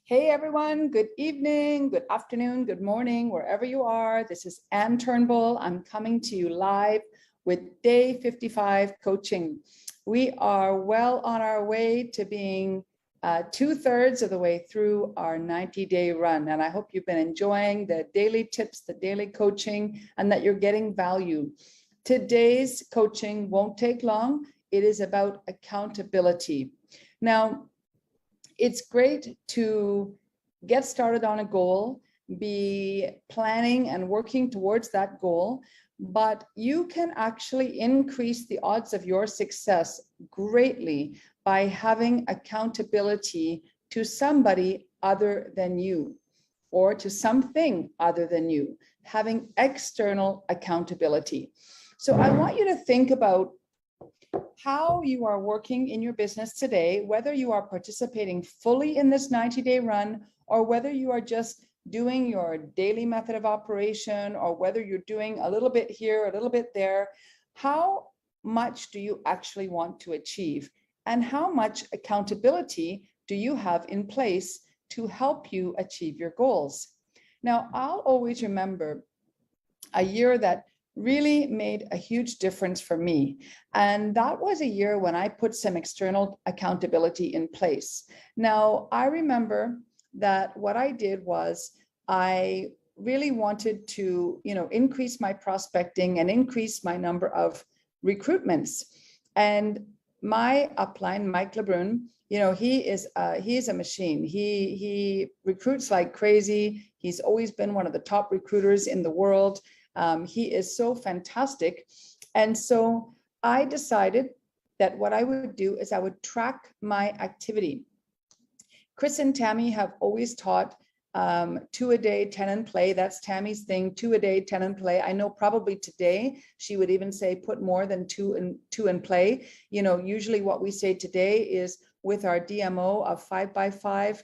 Hey everyone, good evening, good afternoon, good morning, wherever you are. This is Turnbull. I'm coming to you live with day 55 coaching. We are well on our way to being 2/3 of the way through our 90-day run. And I hope you've been enjoying the daily tips, the daily coaching, and that you're getting value. Today's coaching won't take long. It is about accountability. Now, it's great to get started on a goal, be planning and working towards that goal, but you can actually increase the odds of your success greatly by having accountability to somebody other than you or to something other than you, having external accountability. So I want you to think about how you are working in your business today, whether you are participating fully in this 90-day run, or whether you are just doing your daily method of operation, or whether you're doing a little bit here, a little bit there. How much do you actually want to achieve? And how much accountability do you have in place to help you achieve your goals? Now, I'll always remember a year that really made a huge difference for me. And that was a year when I put some external accountability in place. Now, I remember that what I did was I really wanted to, increase my prospecting and increase my number of recruitments. And my upline, Mike LeBrun, he's a machine. He recruits like crazy. He's always been one of the top recruiters in the world. He is so fantastic. And so I decided that what I would do is I would track my activity. Chris and Tammy have always taught 2 a day, 10 and play. That's Tammy's thing, 2 a day, 10 and play. I know probably today she would even say put more than two and play. Usually what we say today is with our DMO of 5x5,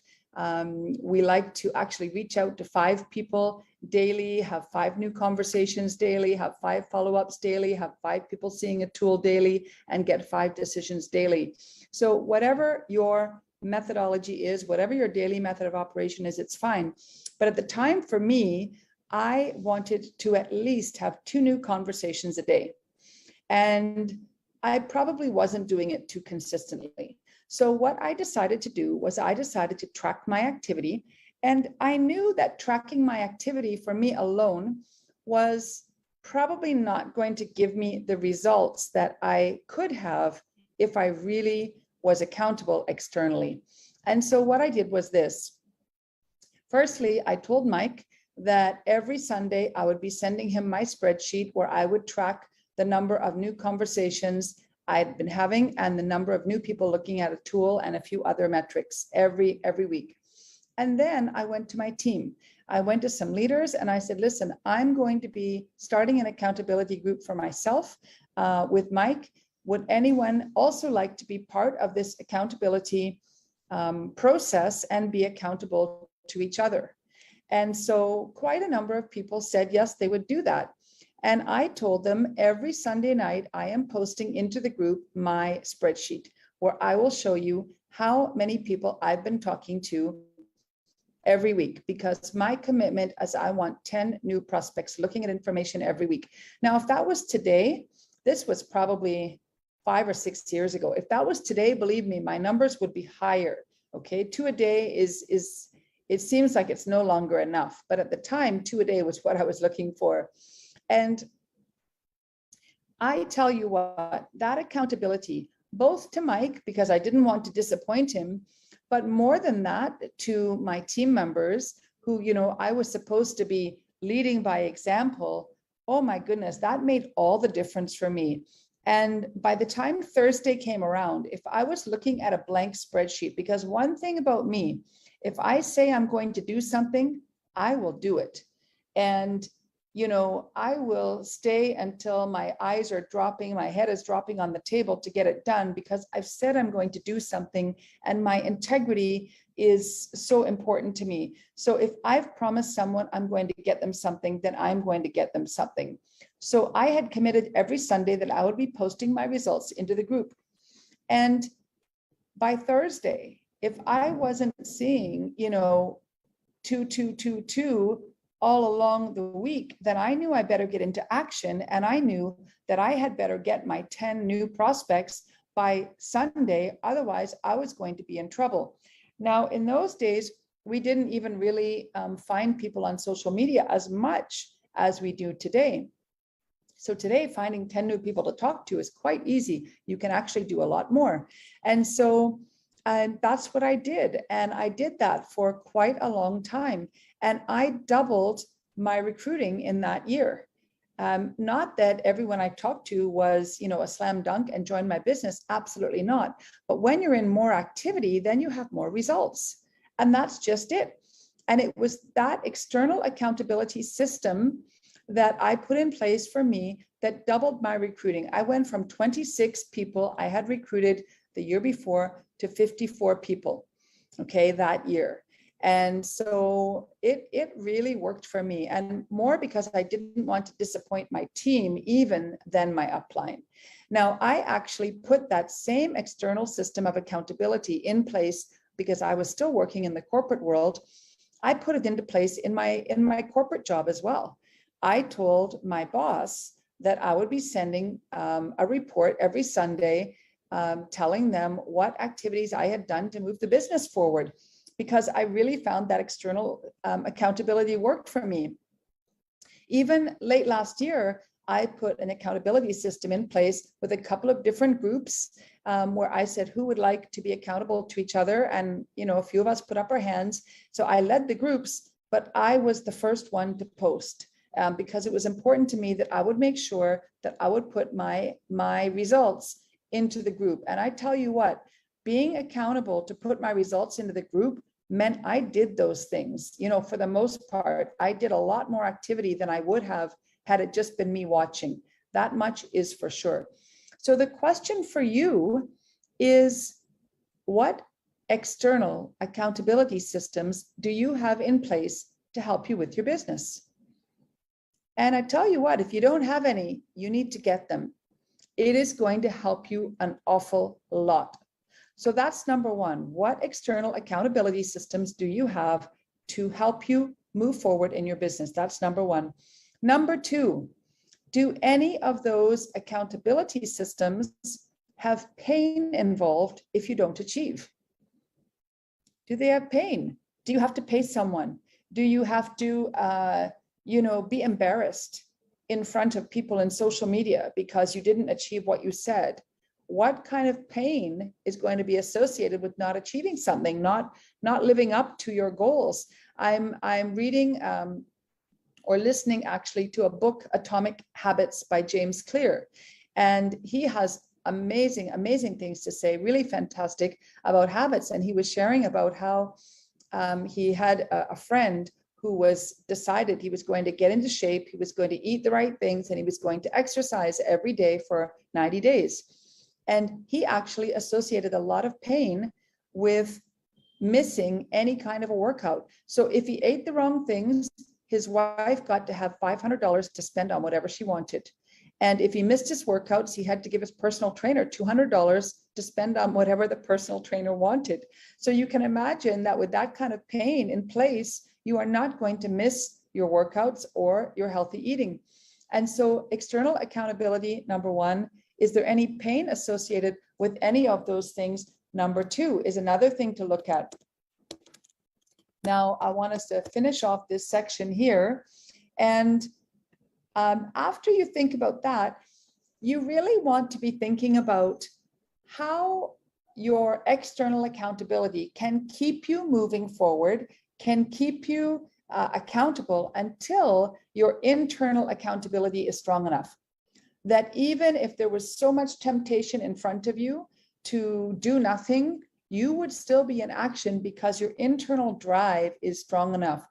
we like to actually reach out to 5 people daily, have 5 new conversations daily, have 5 follow-ups daily, have 5 people seeing a tool daily, and get 5 decisions daily. So whatever your methodology is, whatever your daily method of operation is, it's fine. But at the time for me, I wanted to at least have 2 new conversations a day. And I probably wasn't doing it too consistently. So what I decided to do was I decided to track my activity. And I knew that tracking my activity for me alone was probably not going to give me the results that I could have if I really was accountable externally. And so what I did was this. Firstly, I told Mike that every Sunday I would be sending him my spreadsheet where I would track the number of new conversations I'd been having and the number of new people looking at a tool and a few other metrics every week. And then I went to my team. I went to some leaders and I said, listen, I'm going to be starting an accountability group for myself with Mike. Would anyone also like to be part of this accountability process and be accountable to each other? And so quite a number of people said, yes, they would do that. And I told them every Sunday night, I am posting into the group my spreadsheet where I will show you how many people I've been talking to every week, because my commitment is I want 10 new prospects looking at information every week. Now, if that was today, this was probably 5 or 6 years ago. If that was today, believe me, my numbers would be higher. Okay, 2 a day is it seems like it's no longer enough, but at the time, 2 a day was what I was looking for. And I tell you what, that accountability, both to Mike, because I didn't want to disappoint him, but more than that, to my team members who, I was supposed to be leading by example. Oh my goodness, that made all the difference for me. And by the time Thursday came around, if I was looking at a blank spreadsheet, because one thing about me, if I say I'm going to do something, I will do it. And I will stay until my eyes are dropping, my head is dropping on the table to get it done, because I've said I'm going to do something and my integrity is so important to me. So if I've promised someone I'm going to get them something, then I'm going to get them something. So I had committed every Sunday that I would be posting my results into the group. And by Thursday, if I wasn't seeing, 2, 2, 2, 2 all along the week, then I knew I better get into action. And I knew that I had better get my 10 new prospects by Sunday. Otherwise, I was going to be in trouble. Now, in those days, we didn't even really find people on social media as much as we do today. So today, finding 10 new people to talk to is quite easy. You can actually do a lot more. And so that's what I did. And I did that for quite a long time. And I doubled my recruiting in that year. Not that everyone I talked to was, a slam dunk and joined my business. Absolutely not. But when you're in more activity, then you have more results. And that's just it. And it was that external accountability system that I put in place for me that doubled my recruiting. I went from 26 people I had recruited the year before to 54 people, okay, that year. And so it really worked for me, and more because I didn't want to disappoint my team even than my upline. Now, I actually put that same external system of accountability in place because I was still working in the corporate world. I put it into place in my corporate job as well. I told my boss that I would be sending a report every Sunday telling them what activities I had done to move the business forward, because I really found that external accountability worked for me. Even late last year, I put an accountability system in place with a couple of different groups where I said who would like to be accountable to each other. And, a few of us put up our hands. So I led the groups, but I was the first one to post. Because it was important to me that I would make sure that I would put my results into the group. And I tell you what, being accountable to put my results into the group meant I did those things. For the most part, I did a lot more activity than I would have had it just been me watching. That much is for sure. So the question for you is, what external accountability systems do you have in place to help you with your business? And I tell you what, if you don't have any, you need to get them. It is going to help you an awful lot. So that's number one. What external accountability systems do you have to help you move forward in your business? That's number one. Number two, do any of those accountability systems have pain involved if you don't achieve? Do they have pain? Do you have to pay someone? Do you have to be embarrassed in front of people in social media because you didn't achieve what you said? What kind of pain is going to be associated with not achieving something, not living up to your goals? I'm reading or listening actually to a book, Atomic Habits by James Clear. And he has amazing things to say, really fantastic about habits. And he was sharing about how he had a friend who was decided he was going to get into shape, he was going to eat the right things, and he was going to exercise every day for 90 days. And he actually associated a lot of pain with missing any kind of a workout. So if he ate the wrong things, his wife got to have $500 to spend on whatever she wanted. And if he missed his workouts, he had to give his personal trainer $200 to spend on whatever the personal trainer wanted. So you can imagine that with that kind of pain in place, you are not going to miss your workouts or your healthy eating. And so external accountability, number one. Is there any pain associated with any of those things? Number two is another thing to look at. Now, I want us to finish off this section here. And after you think about that, you really want to be thinking about how your external accountability can keep you moving forward, can keep you accountable until your internal accountability is strong enough. That even if there was so much temptation in front of you to do nothing, you would still be in action because your internal drive is strong enough.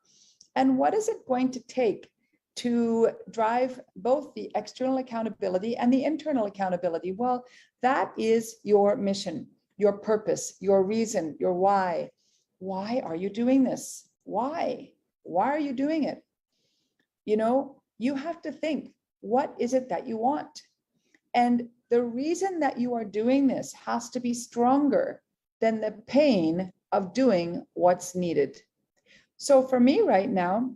And what is it going to take to drive both the external accountability and the internal accountability? Well, that is your mission, your purpose, your reason, your why. Why are you doing this? Why? Why are you doing it? You have to think, what is it that you want? And the reason that you are doing this has to be stronger than the pain of doing what's needed. So for me right now,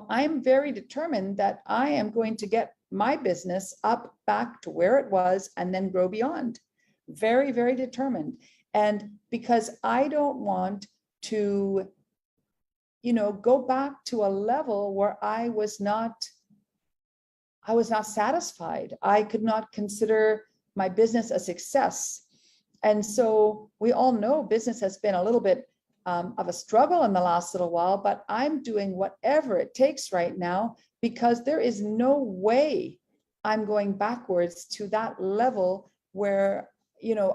I'm very determined that I am going to get my business up back to where it was and then grow beyond. Very, very determined. And because I don't want to, go back to a level where I was not satisfied. I could not consider my business a success. And so we all know business has been a little bit of a struggle in the last little while, but I'm doing whatever it takes right now because there is no way I'm going backwards to that level where,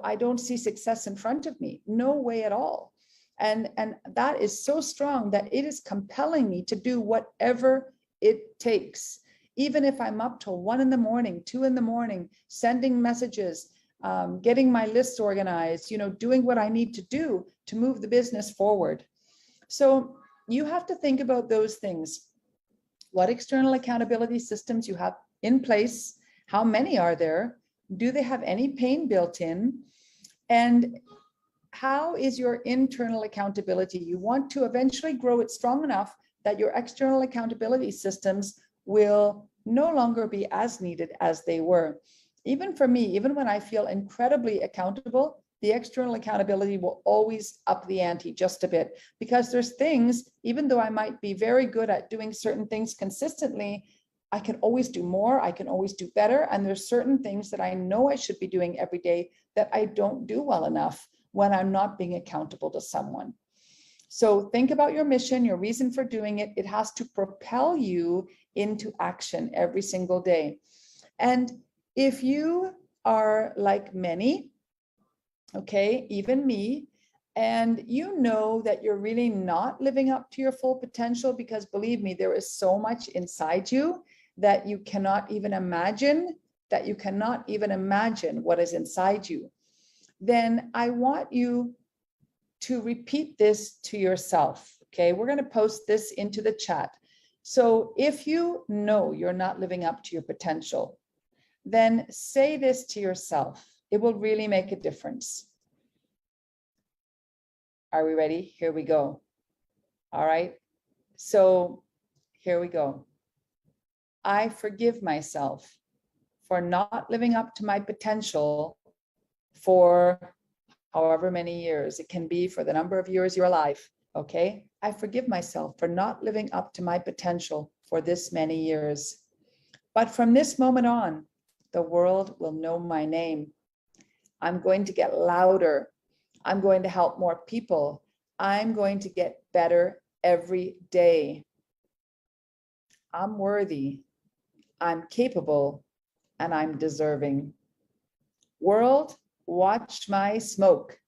I don't see success in front of me. No way at all. And that is so strong that it is compelling me to do whatever it takes. Even if I'm up till 1 a.m, 2 a.m, sending messages, getting my lists organized, doing what I need to do to move the business forward. So you have to think about those things. What external accountability systems you have in place? How many are there? Do they have any pain built in? And how is your internal accountability? You want to eventually grow it strong enough that your external accountability systems will no longer be as needed as they were. Even for me, even when I feel incredibly accountable, the external accountability will always up the ante just a bit, because there's things, even though I might be very good at doing certain things consistently, I can always do more, I can always do better. And there's certain things that I know I should be doing every day that I don't do well enough when I'm not being accountable to someone. So think about your mission, your reason for doing it. It has to propel you into action every single day. And if you are like many, okay, even me, and you know that you're really not living up to your full potential, because believe me, there is so much inside you that you cannot even imagine, what is inside you, then I want you to repeat this to yourself. Okay, we're going to post this into the chat. So if you know you're not living up to your potential, then say this to yourself. It will really make a difference. Are we ready? Here we go. All right. So here we go. I forgive myself for not living up to my potential for however many years. It can be for the number of years you're alive. Okay. I forgive myself for not living up to my potential for this many years. But from this moment on, the world will know my name. I'm going to get louder. I'm going to help more people. I'm going to get better every day. I'm worthy. I'm capable, and I'm deserving. World, watch my smoke,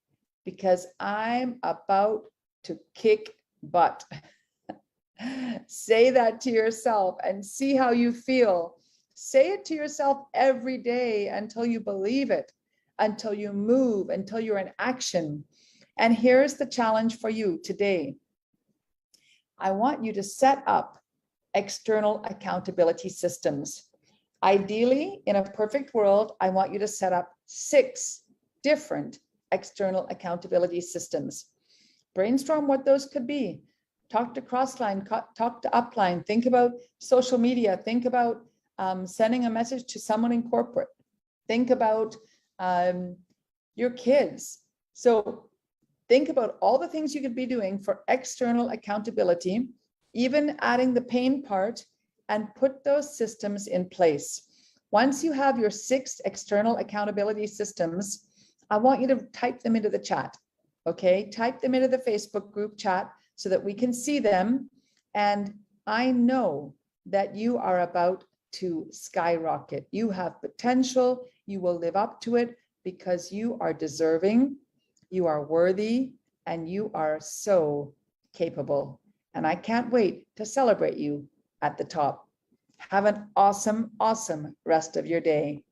because I'm about to kick butt. Say that to yourself and see how you feel. Say it to yourself every day until you believe it, until you move, until you're in action. And here's the challenge for you today. I want you to set up external accountability systems. Ideally, in a perfect world, I want you to set up 6 different external accountability systems. Brainstorm what those could be. Talk to Crossline, talk to Upline, think about social media, think about sending a message to someone in corporate, think about your kids. So think about all the things you could be doing for external accountability, even adding the pain part, and put those systems in place. Once you have your 6 external accountability systems, I want you to type them into the chat. Okay, type them into the Facebook group chat so that we can see them. And I know that you are about to skyrocket. You have potential. You will live up to it because you are deserving, you are worthy, and you are so capable. And I can't wait to celebrate you at the top. Have an awesome, awesome rest of your day.